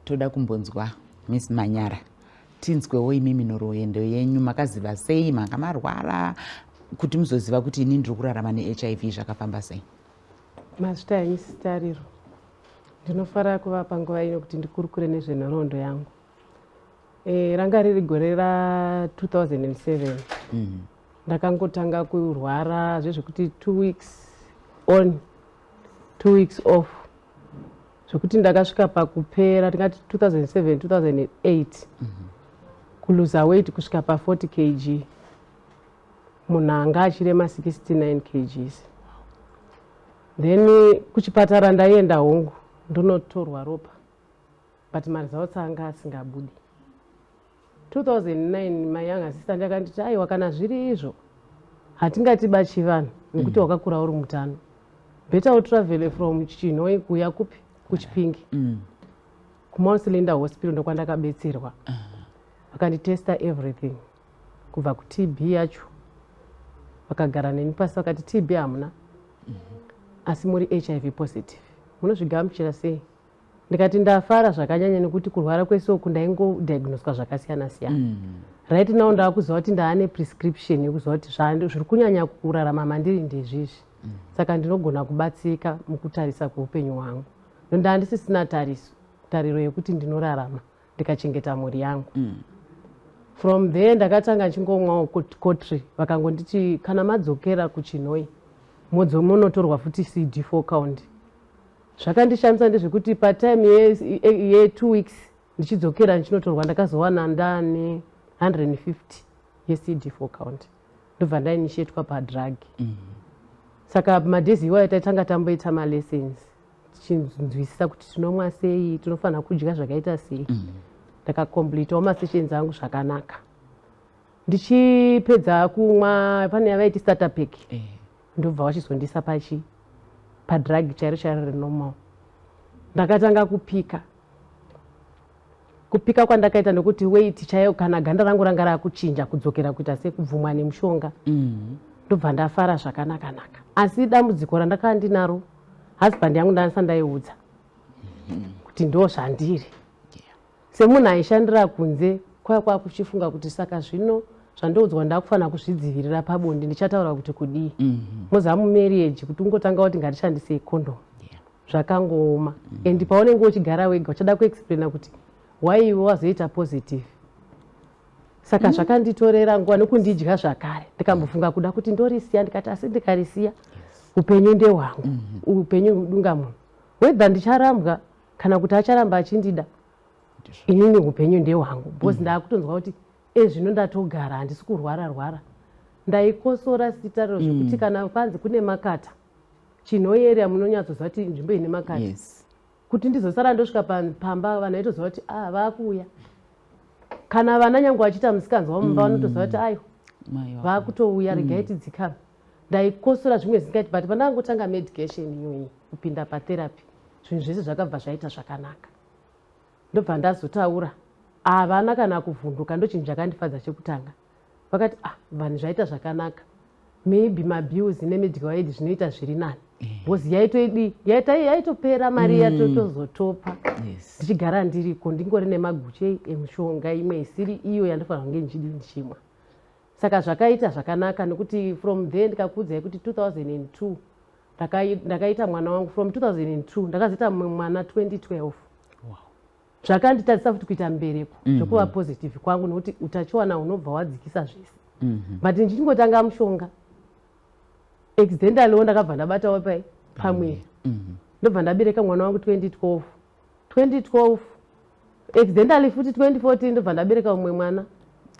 toda kumbonzwa Miss Manyara. Tinzwewo imimi nhoroondo yenyu, makaziva sei, manga marwara kuti muzoziva kuti ini ndiri kurarama neHIV zvakafamba sei? Mazita enyu sitariro. Ndinofara kuvapa nguva ino kuti ndikurukure nezvenhoroondo yangu. Ranga riri gore ra 2007. Ndakangotanga kurwara zvezvekuti 2 weeks on 2 weeks off. Zvekuti ndakasvika pakupera tingati 2007 2008 kuluza weight kusvika pa 40 kg. Munhu anga achirema 69 kgs. Then kuchipatara ndaenda hongu ndonotorwa ropa, but maresults anga asingabudi. 2009 my young assistant akanditi aiwa kana zviri izvo hatingati bachivanhu nekuti wakakura uri mutano, better travel from Chinoi kuya kupi kuchipingi kuMount Cylinder hospital ndokwandakabetserwa. Vakanditesta everything kubva ku TB yacho, vakagara neni pasi vakati TB hamuna asi muri HIV positive, munozvigamuchira sei? Ndikati ndafara zvakanyanya nekuti kurwara kwesoko ndaingodhiagnoswa zvakasiyana siyana. Right now ndakuziva kuti ndaane prescription yekuziva kuti zviri kunyanya kurarama mandiri ndezvizvi, saka ndinogona kubatsika mukutarisa kweupenyu hwangu. Ndandisisina tariro yekuti ndinorarama ndikachengeta mhuri yangu. From there ndakatanga chingomwawo kotri, vakangonditi kana madzokera kuChinoi munotorwa futi CD4 count. Zvakandishamisa ndezvekuti patime ye 2 weeks ndichidzokera ndichinotorwa ndakazowana ndane 150 yeCD4 count. Ndobva ndainishetwa padrug. Saka madhezi iwayo taitanga tamboita malessons tichinzwisisa kuti tinomwa sei, tinofanira kudya zvakaita sei. Ndakakomplitawo masessions angu zvakanaka. Ndichipedza kumwa pane yavaiti starter pack. Ndobva vachizondisa padrug chairo chairo renormal. Ndakatanga kupika kwandakaita nekuti weight chaiyo kana ganda rangu ranga rakuchinja kudzokera kuita sekubvumwa nemushonga. Ndobva ndafara zvakanaka. Asi dambudziko randakanga ndinaro, husband yangu ndaiudza kuti ndo zvandiri. Semunhu aishandira kunze kwaiva kuchifunga kuti saka zvino zvandoudzwa ndakufanira kuzvidzivirira pabonde ndichataura kuti kudii. Muzamu marriage kuti ungotanga kuti ngatishandise condom. Zvakangooma. And paunenge uchigara wega uchada kuexplaina kuti why iwe wazoita positive. Saka zvakanditorera nguva nekundidya zvakare. Ndikambofunga kuda kuti ndorisiya, ndikati asi ndikarisiya upenyu ndehwangu, upenyu dunga munhu. Whether ndicharambwa kana kuti acharamba achindida, inini upenyu ndehwangu. Because ndakutonzwa kuti zvino ndatogara handisi kurwara. Ndaikosora sitariro zvekuti kana kwanzi kune makata Chinoi munonyatsoziva kuti nzvimbo ine makata. Kuti ndizosara ndosvika pamba vanhu vaitoziva kuti vakuuya. Kana vana nyange vachiita musikanzwa mumba vanotoziva kuti ayo vakutouya regai tidzikame. Ndaikosora zvimwe zvisingati, but pandangotanga medication iyoyi kupinda patherapy zvinhu zvese zvakabva zvaita zvakanaka. Ndobva ndazotaura havana kana kuvhunduka, ndo chinhu chakandifadza chekutanga. Vakati vanhu zvaita zvakanaka, maybe mabills nemedical aid zvinoita zviri nani. Because yaitopera mari yatozotopa. Ndichigara ndiriko ndingori nemaguche emushonga imwe isiri iyo yandifanira kunge ndichidi ndichimwa. Saka zvakaita zvakanaka nekuti from there ndikakuudzai kuti 2002 ndakaita mwana wangu. From 2002 ndakazoita mwana 2012. Zvakanditadzisa futi kuita mubereko zvokuva positive kwangu nekuti utachiwana unobva wadzikisa zvese. But ndichingotanga mushonga accidentally ndakabva ndabatawo pamwiri. Ndobva ndabereka mwana wangu 2012 accidentally futi 2014 ndobva ndabereka umwe mwana.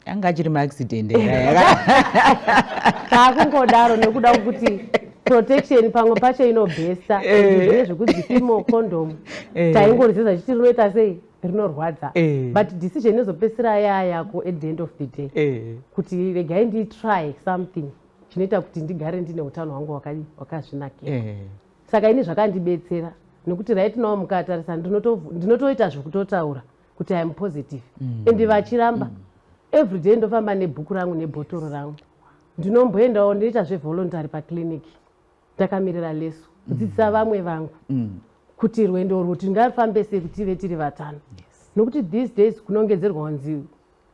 Anga achiri maaccident takungodaro nekuda kuti protection pamwe pacho inobhesta zvekudzipimo condom taingorizeza chiti rinoita sei rinorwadza. But decision inozopesera yako at the end of the day kuti regai nditry something chinoita kuti ndigare ndine utano hwangu wakazvinakira. Saka ini zvakandibetsera nekuti right now mukatarisa ndinotoita zvekutotaura kuti I am positive. And vachiramba everyday ndofamba nebhuku rangu nebhotoro rangu. Ndinomboendawo ndinoita zvevoluntary paclinic ndakamirira leso kudzidzisa vamwe vangu kuti rwendo rwuti ngarufambe sei kuti tive tiri vatano. nokuti these days kunongedzerwa kunzi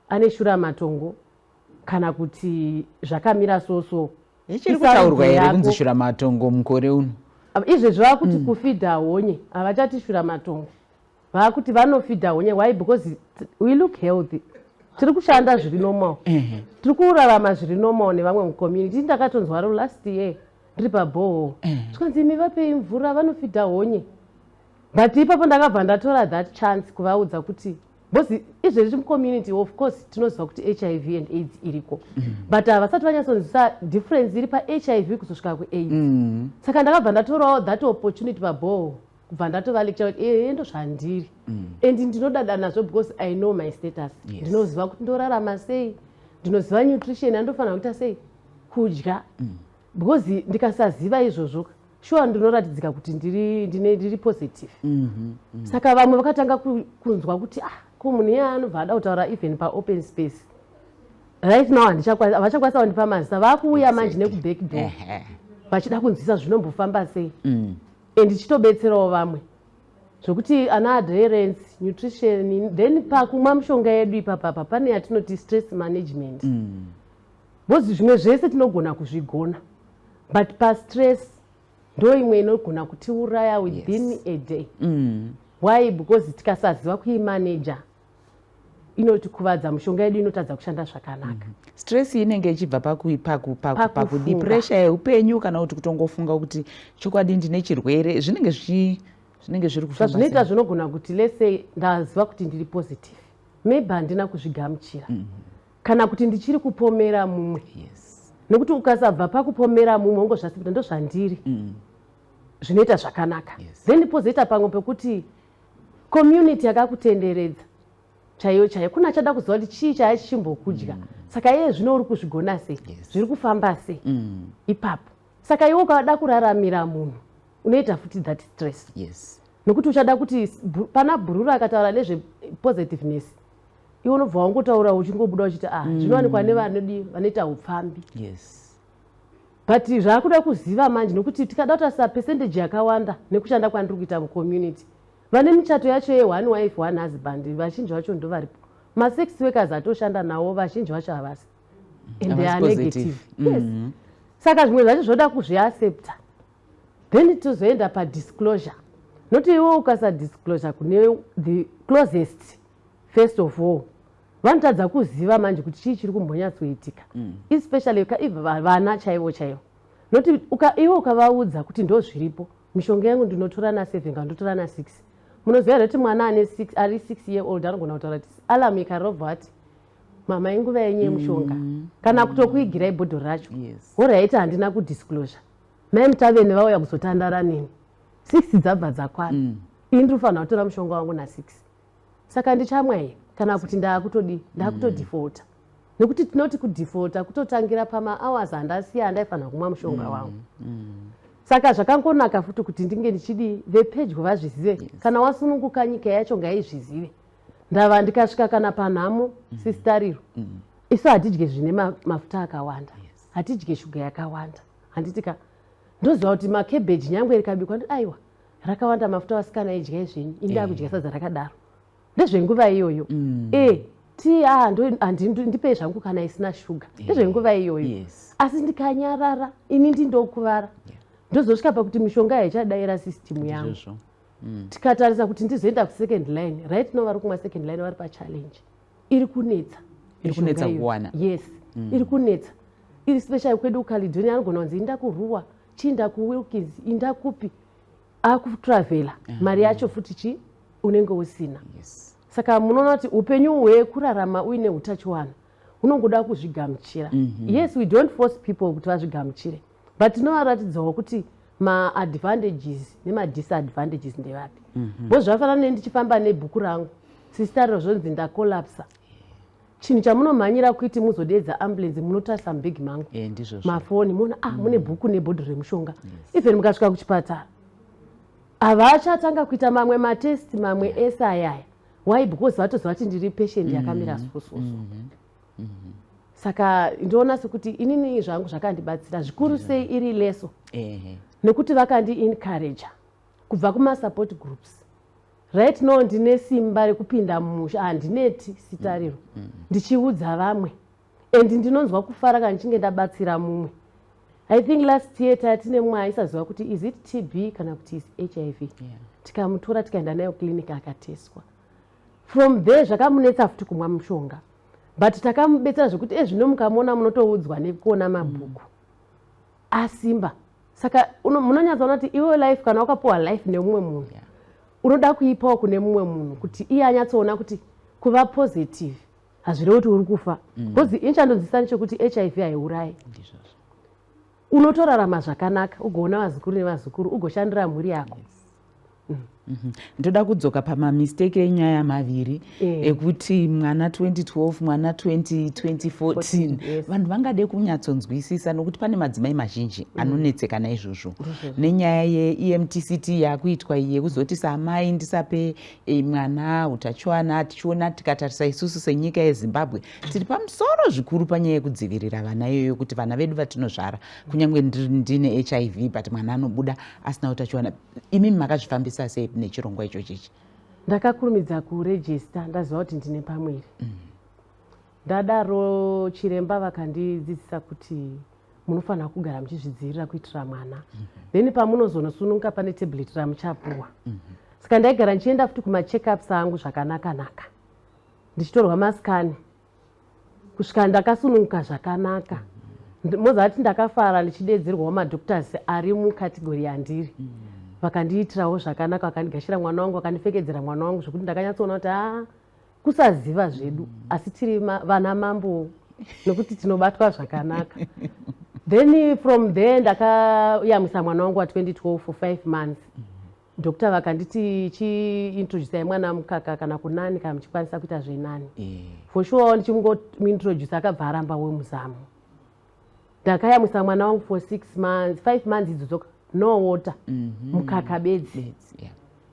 ane shura matongo kana kuti zvakamira soso. Ichiri kutaurwa here kunzi shura matongo mukore uno. Izvezvi vakuti kufidha honye havachati shura matongo, vakuti vanofidha honye. Why? Because we look healthy, tiri kushanda zviri normal, tiri kurarama zviri normal nevamwe mucommunity. Ndakatonzwa last year ndiri paboho twikanzi imi vapei mvura vanofidha honye, but ipapo ndakabva ndatora that chance kuvaudza kuti because izvezvi mucommunity of course tinoziva kuti HIV and AIDS iriko, but havasati vanyatsonzwisa difference iri paHIV kusvika kuAIDS. Saka ndakabva ndatorawo that opportunity paboho kubva ndatova lecture kuti endo zvandiri and ndinodada nazvo because I know my status. Ndinoziva kuti ndorarama sei, ndinoziva nutrition yandofanira kuita sei, kudya, because ndikasaziva izvozvo sure ndinoratidzika kuti ndiri positive. Saka vamwe vakatanga kunzwa kuti ko munhu iye anobva ada kutaura even paopen space. Right now havachakwanisa kundipa mazita, vakuuya manje nekubackdoor vachida kunzwisa zvinombofamba sei, and chitobetserawo vamwe zvokuti ana adherence, nutrition, then pakumwa mushonga yedu ipapapa pane yatinoti stress management. Bozi zvimwe zvese tinogona kuzvigona, but pastress ndo imwe inogona kutiuraya within a day. Why? Because tikasaziva kuimanager inotikuvadza, mushonga yedu inotadza kushanda zvakanaka. Stress inenge ichibva pakudi pressure yeupenyu kana kuti kutongofunga kuti chokwadi ndine chirwere, zvinenge zviri kufamba. Zvinoita zvinogona kuti let's say ndaziva kuti ndiri positive, maybe handina kuzvigamuchira kana kuti ndichiri kupomera mumwe. Nokuti ukasabva pakupomera mumwe ungozvasipita ndo zvandiri zvinoita zvakanaka. Then pozoita pamwe pekuti community yakakutenderedza chaiyo chaiyo kuna chada kuziva kuti chii chaya chichimbokudya, saka iye zvino uri kuzvigona sei, zviri kufamba sei ipapo. Saka iwe ukada kuraramira munhu unoita futi that stress. Nokuti uchada kuti pana bhurura akataura nezve positiveness, iwe unobva wangotaura uchingobuda uchiti zvinowanikwa nevanodi vanoita upfambi. But zvaakuda kuziva manje nokuti tikada kutarisa percentage yakawanda nekushanda kwandiri kuita mucommunity, vane michato yacho ye1 wife 1 husband vazhinji vacho ndo varipo. Ma6 workers atoshanda nawo vazhinji vacho havasi and they are negative. Saka zvimwe zvacho zvoda kuzviaccepta, then tozoenda padisclosure. Noti iwe ukasadisclosure kune the closest first of all vanotadza kuziva manje kuti chii chiri kumbonyatsoitika, especially vana chaivo chaivo. Noti iwe ukavaudza kuti ndo zviripo, mishonga yangu ndinotora na7 kana ndotora na6, munoziva kuti mwana ari 6 year old anogona kutaura kuti alarm ikarobva ati mama inguva yenye mushonga kana kutokuigira ibhodho racho. Alright, handina kudisclosure, mai mutaveni vauya kuzotandara nini, 6 dzabva dzakwana, ini ndinofanira kutora mushonga wangu na6. Saka ndichamwai kana kuti ndakutodifauta. Nekuti tinoti kudifauta kutotangira pama-hours handasiya handaifanira kumwa mushonga wangu. Saka zvakangonaka futi kuti ndinge ndichidi vepedyo vazvizive, kana wasununguka nyika yacho ngaizvizive. Ndava ndikasvika kana panhamo sistariro, isu hatidye zvine mafuta akawanda, hatidye shuga yakawanda. Handitika ndoziva kuti makebheji nyangwe rikabikwa ndi aiwa rakawanda mafuta wasikana idyai zvenyu, inda kudya sadza rakadaro. Ndezvenguva iyoyo ndipei zvangu kana isina shuga, ndezvenguva iyoyo. Asi ndikanyarara ini ndindokuvara, ndozosvika pakuti mishonga haichadaira system yangu. Tikatarisa kuti ndizoenda kusecond line, right now vari kumwa second line vari pachallenge, iri kunetsa kuwana. Iri kunetsa, iri special kwedu Caledonia anogona kunzi inda kuruwa, chinda kuWilkins, inda kupi, akutravela mari yacho futi unenge usina. Saka munoona kuti upenyu hwekurarama uine utachiwana hunongoda kuzvigamuchira. Yes, we don't force people kuti vazvigamuchire, but tinovaratidzawo kuti ma-advantages nema-disadvantages ndevapi. Bo zvafanana nendichifamba nebhuku rangu, sistariro zvonzi ndakolapsa, chinhu chamunomhanyira kuti muzodedza ambulance munotarisa mubhegi mangu, mafoni, muona mune bhuku nebhodho remushonga. Even mukasvika kuchipatara havachatanga kuita mamwe matesti mamwe ese ayaya. Why? Because vatoziva kuti ndiri patient yakamira soso. Saka ndoona sekuti inini zvangu zvakandibatsira zvikuru sei iri leso, nekuti vakandi encourage kubva kuma support groups right now ndine simba rekupinda mumusha handineti sitariro ndichiudza vamwe and ndinonzwa kufara kana ndichinge ndabatsira mumwe. I think last year tatine mumwe aisaziva kuti is it TB kana kuti is HIV. Tikamutora tikaenda nayo clinic akateswa. From there zvakamunetsa futi kumwa mushonga. But takamubetsera zvekuti ezvino mukamona munotoudzwa nekuona mabhuku asimba. Saka munonyatsaona kuti iwe life kana wakapiwa life nemumwe munhu unoda kuipawo kune mumwe munhu kuti iye anyatsoona kuti kuva positive hazvirevi kuti uri kufa because inchandonzwisisa nechekuti HIV haiurayi. Unotorarama zvakanaka ugoona vazukuru nevazukuru ugoshandira mhuri yako. Ndoda kudzoka pamamistake enyaya maviri ekuti mwana 2012 mwana 2014 vanhu vangade kunyatsonzwisisa nokuti pane madzimai mazhinji anonetseka naizvozvo nenyaya yeEMTCT yakuitwa yekuzoti samai ndisape mwana utachiwana tichiona tikatarisa isusu senyika yeZimbabwe tiri pamusoro zvikuru panyaya yekudzivirira vana iyoyo kuti vana vedu vatinozvara kunyange ndine HIV but mwana anobuda asina utachiwana. Imi makazvifambisa sei nechirongwa ichochichi? Ndakakurumidza kuregister ndaziva kuti ndine pamwiri. Ndadaro chiremba vakandidzidzisa kuti munofanira kugara muchizvidzivirira kuitira mwana. Then pamunozonosununguka pane tablet ramuchapuwa. Saka ndaigara ndichienda futi kuma-check-ups angu zvakanaka-naka. Ndichitorwa masikani. Kusvika ndakasununguka zvakanaka. Mozati ndakafara ndichidedzerwawo madhoktors ari mukategori yandiri. Vakandiitirawo zvakanaka, vakandigashira mwana wangu, vakandipfekedzera mwana wangu zvokuti ndakanyatsoona kuti kusaziva zvedu asi tiri vana mambo nokuti tinobatwa zvakanaka. Then from there ndakayamwisa mwana wangu wa2012 for 5 months. Dokta vakanditi chiintroduce mwana mukaka kana kunani kana muchikwanisa kuita zvenani. For sure ndichimungointroduce akabva aramba wemuzamu. Ndakayamwisa mwana wangu for 6 months, 5 months idzoka no water mukaka bedzi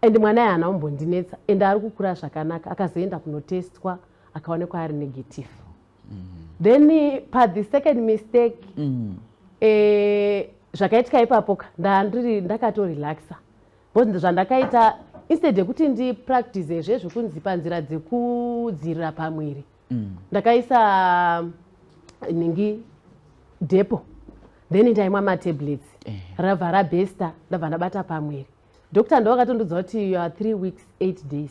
and mwana ye haana kumbondinetsa and ari kukura zvakanaka. Akazoenda kunotestwa akaonekwa ari negative. Then the second mistake zvakaitika ipapo ndakatorelaxa because zvandakaita instead yekuti ndipractice zvezvokunzi panzira dzekudzivirira pamwiri ndakaisa ningi depo then ndaimwa matablets rabva rabesta ndabva ndabata pamwiri. Dokta ndo akatondiudza kuti you are 3 weeks 8 days.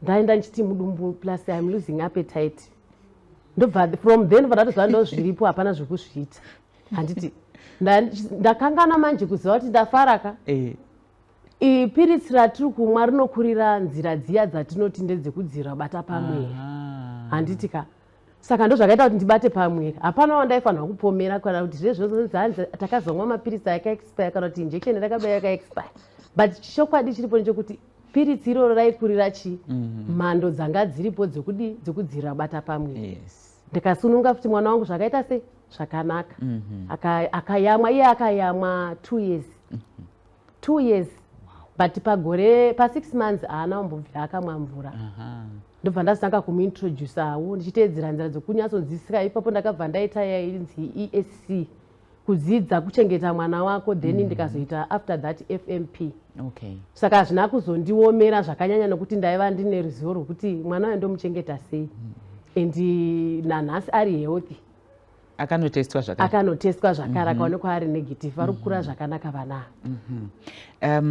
Ndaenda ndichiti mudumbu plus I'm losing appetite. Ndobva from then ndatoziva ndozviripo hapana zvekuzviita. Handiti ndakangana manje kuziva kuti ndafaraka. Piritsi ratiri kumwa rinokurira nzira dziya dzatinoti ndedzekudzivirira kubata pamwiri. Handiti ka saka ndo zvakaita kuti ndibate pamwiri. Hapana wandaifanira kupomera kana kuti zvezvose takazomwa mapiritsi akaexpire kana kuti injection yakabaya yakaexpire. But chokwadi chiripo ndechekuti piritsi iroro raikurira mhando dzanga dziripo dzekudzivirira kubata pamwiri. Ndikasununga futi mwana wangu zvakaita sei zvakanaka. Akayamwa iye akayamwa 2 years. 2 years. But pagore pa6 months haana kumbobvira akamwa mvura. Ndobva ndazotanga kumuintroduceawo ndichiteedzera nzira dzokunyatsonzwisisa. Ipapo ndakabva ndaita yainzi ESC kudzidza kuchengeta mwana wako then ndikazoita after that FMP. Saka hazvina kuzondiomera zvakanyanya nokuti ndaiva ndine ruzivo rwokuti mwana wayo ndomuchengeta sei and nanhasi ari healthy. Akanotestwa zvakare akaonekwa ari negative. Vari kukura zvakanaka vana.